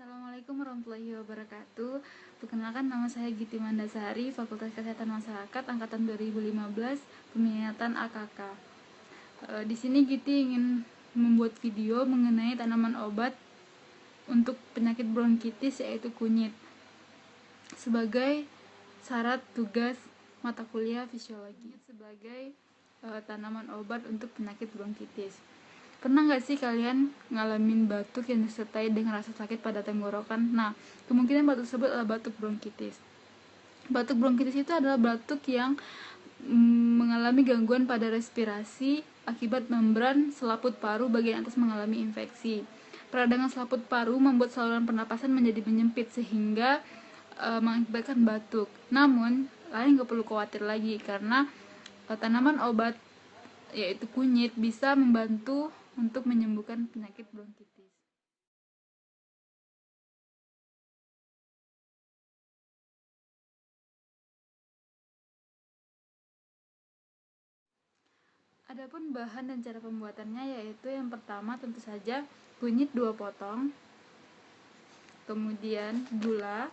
Assalamualaikum warahmatullahi wabarakatuh. Perkenalkan, nama saya Giti Mandasari, Fakultas Kesehatan Masyarakat Angkatan 2015, peminatan AKK. Di sini Giti ingin membuat video mengenai tanaman obat untuk penyakit bronkitis, yaitu kunyit, sebagai syarat tugas mata kuliah fisiologi sebagai tanaman obat untuk penyakit bronkitis. Pernah nggak sih kalian ngalamin batuk yang disertai dengan rasa sakit pada tenggorokan? Nah, kemungkinan batuk tersebut adalah batuk bronkitis. Batuk bronkitis itu adalah batuk yang mengalami gangguan pada respirasi akibat membran selaput paru bagian atas mengalami infeksi. Peradangan selaput paru membuat saluran pernapasan menjadi menyempit sehingga mengakibatkan batuk. Namun, kalian nggak perlu khawatir lagi karena tanaman obat yaitu kunyit bisa membantu untuk menyembuhkan penyakit bronkitis. Adapun bahan dan cara pembuatannya, yaitu yang pertama tentu saja kunyit 2 potong, kemudian gula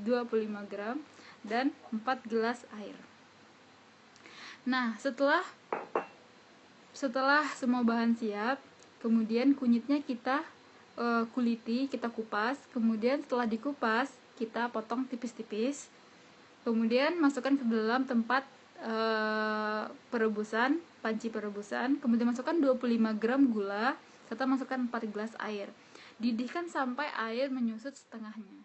25 gram dan 4 gelas air. Nah, setelah semua bahan siap, kemudian kunyitnya kita kuliti, kita kupas. Kemudian setelah dikupas, kita potong tipis-tipis. Kemudian masukkan ke dalam tempat perebusan, panci perebusan. Kemudian masukkan 25 gram gula serta masukkan 4 gelas air. Didihkan sampai air menyusut setengahnya.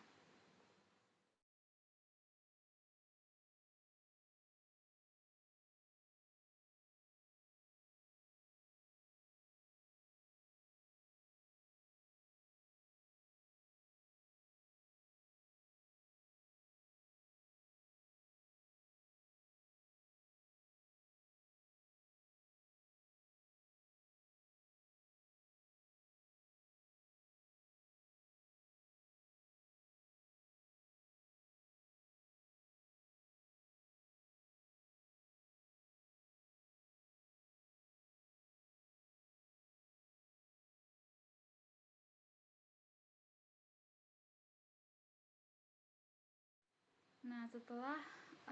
Nah, setelah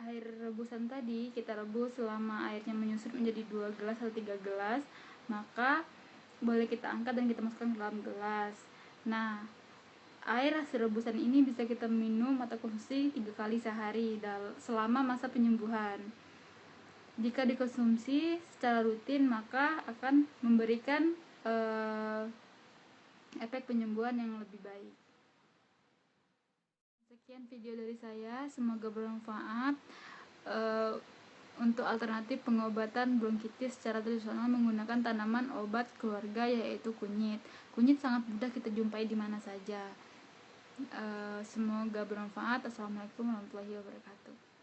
air rebusan tadi kita rebus selama airnya menyusut menjadi 2 gelas atau 3 gelas, maka boleh kita angkat dan kita masukkan ke dalam gelas. Nah, air hasil rebusan ini bisa kita minum atau konsumsi 3 kali sehari selama masa penyembuhan. Jika dikonsumsi secara rutin, maka akan memberikan efek penyembuhan yang lebih baik. Sekian video dari saya, semoga bermanfaat. Untuk alternatif pengobatan bronkitis secara tradisional menggunakan tanaman obat keluarga, yaitu kunyit. Kunyit sangat mudah kita jumpai di mana saja. Semoga bermanfaat. Assalamualaikum warahmatullahi wabarakatuh.